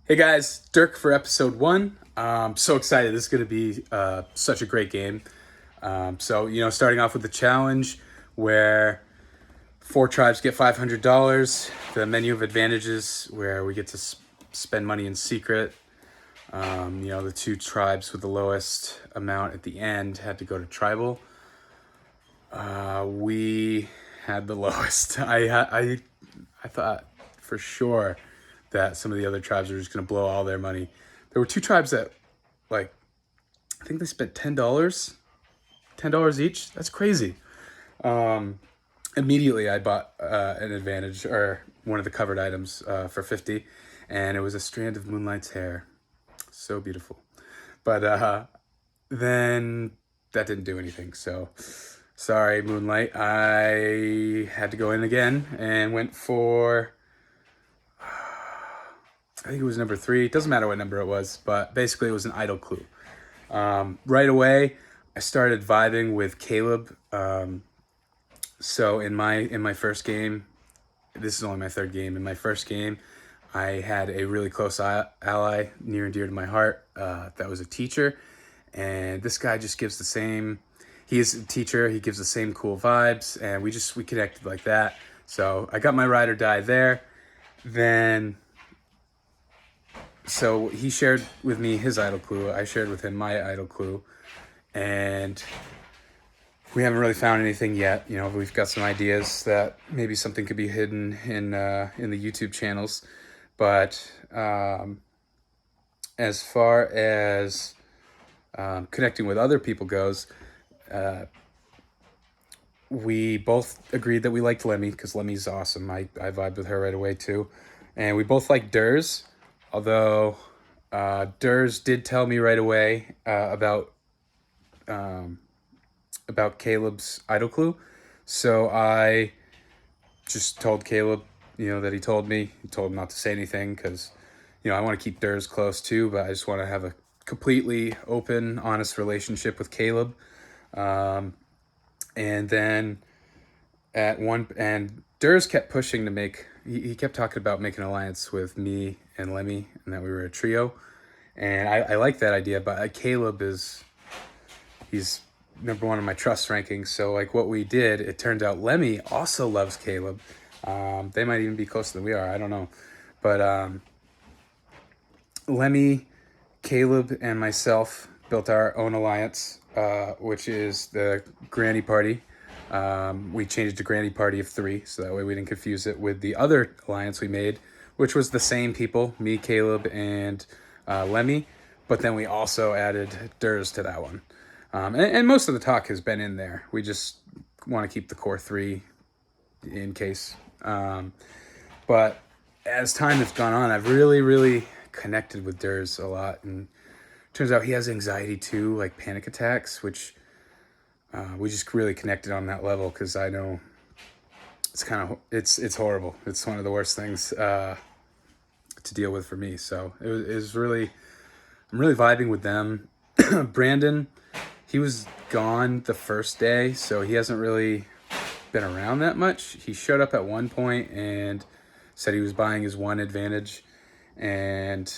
Hey guys, Dirk for episode one. So excited. This is going to be such a great game. Starting off with the challenge where four tribes get $500, the menu of advantages where we get to spend money in secret. The two tribes with the lowest amount at the end had to go to tribal. We had the lowest. I thought for sure that some of the other tribes were just going to blow all their money. There were two tribes that, like, I think they spent $10 each. That's crazy. Immediately, I bought an advantage or one of the covered items for 50, and it was a strand of Moonlight's hair. So beautiful. But then that didn't do anything. So sorry, Moonlight. I had to go in again and went for, I think it was number 3. It doesn't matter what number it was, but basically it was an idle clue. Right away, I started vibing with Caleb. So in my first game, this is only my third game. In my first game, I had a really close ally, near and dear to my heart. That was a teacher, and this guy just gives the same. He is a teacher. He gives the same cool vibes, and we connected like that. So I got my ride or die there. Then, so he shared with me his idol clue. I shared with him my idol clue, and we haven't really found anything yet. We've got some ideas that maybe something could be hidden in the YouTube channels, but as far as connecting with other people goes, we both agreed that we liked Lemmy because Lemmy's awesome. I vibed with her right away too, and we both like Durs, although Durs did tell me right away about Caleb's idol clue. So I just told Caleb, that he told me. He told him not to say anything because, I want to keep Durs close too, but I just want to have a completely open, honest relationship with Caleb. And then and Durs kept pushing to he kept talking about making an alliance with me and Lemmy and that we were a trio. And I like that idea, but Caleb he's number one in my trust rankings. So like what we did, it turned out Lemmy also loves Caleb. They might even be closer than we are. I don't know. But Lemmy, Caleb, and myself built our own alliance, which is the Granny Party. We changed it to Granny Party of 3, so that way we didn't confuse it with the other alliance we made, which was the same people, me, Caleb, and Lemmy. But then we also added Durs to that one. And most of the talk has been in there. We just want to keep the core 3 in case. But as time has gone on, I've really, really connected with Durs a lot. And turns out he has anxiety too, like panic attacks, which we just really connected on that level because I know it's horrible. It's one of the worst things to deal with for me. So it was really, I'm really vibing with them. Brandon, he was gone the first day, so he hasn't really been around that much. He showed up at one point and said he was buying his one advantage, and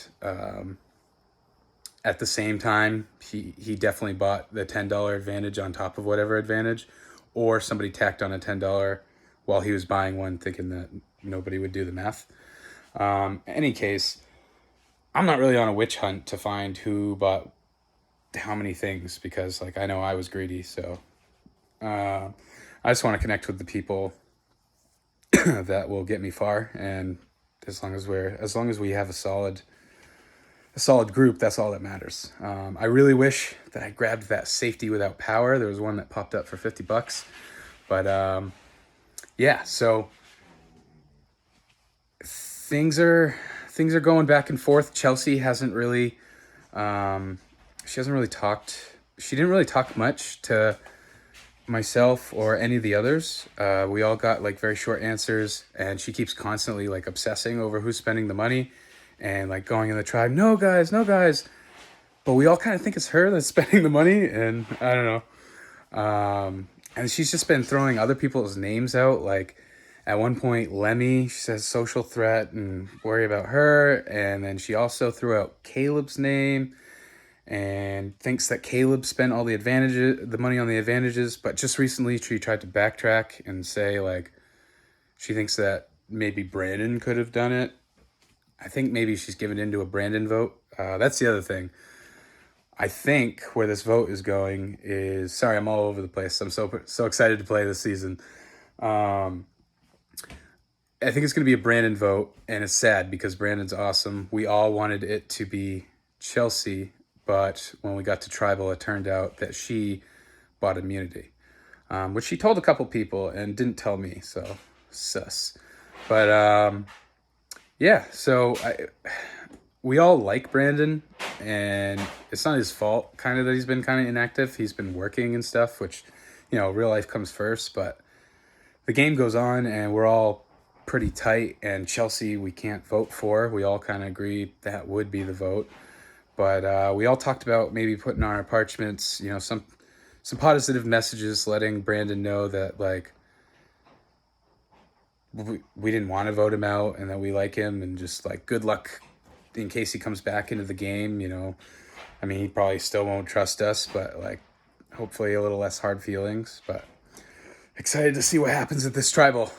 at the same time, he definitely bought the $10 advantage on top of whatever advantage, or somebody tacked on a $10 while he was buying one, thinking that nobody would do the math. Any case, I'm not really on a witch hunt to find who bought how many things because, like, I know I was greedy, so I just want to connect with the people that will get me far, and as long as we have a solid group, that's all that matters. I really wish that I grabbed that safety without power. There was one that popped up for $50, but yeah. So things are going back and forth. Chelsea hasn't really, she hasn't really talked. She didn't really talk much to myself or any of the others. We all got like very short answers, and she keeps constantly like obsessing over who's spending the money and like going in the tribe, no guys, but we all kind of think it's her that's spending the money, and I don't know. And she's just been throwing other people's names out, like At one point, Lemmy, she says social threat and worry about her. And then she also threw out Caleb's name and thinks that Caleb spent all the money on the advantages. But just recently, she tried to backtrack and say, like, she thinks that maybe Brandon could have done it. I think maybe she's given into a Brandon vote. That's the other thing. I think where this vote is going is, sorry, I'm all over the place. I'm so excited to play this season. I think it's going to be a Brandon vote, and it's sad because Brandon's awesome. We all wanted it to be Chelsea, but when we got to Tribal, it turned out that she bought immunity, which she told a couple people and didn't tell me, so sus. But yeah, so we all like Brandon, and it's not his fault kind of that he's been kind of inactive. He's been working and stuff, which, real life comes first, but the game goes on, and we're all pretty tight, and Chelsea we can't vote for. We all kind of agree that would be the vote, but we all talked about maybe putting on our parchments, some positive messages, letting Brandon know that, like, we didn't want to vote him out and that we like him, and just like good luck in case he comes back into the game. I mean, he probably still won't trust us, but like hopefully a little less hard feelings. But excited to see what happens at this Tribal.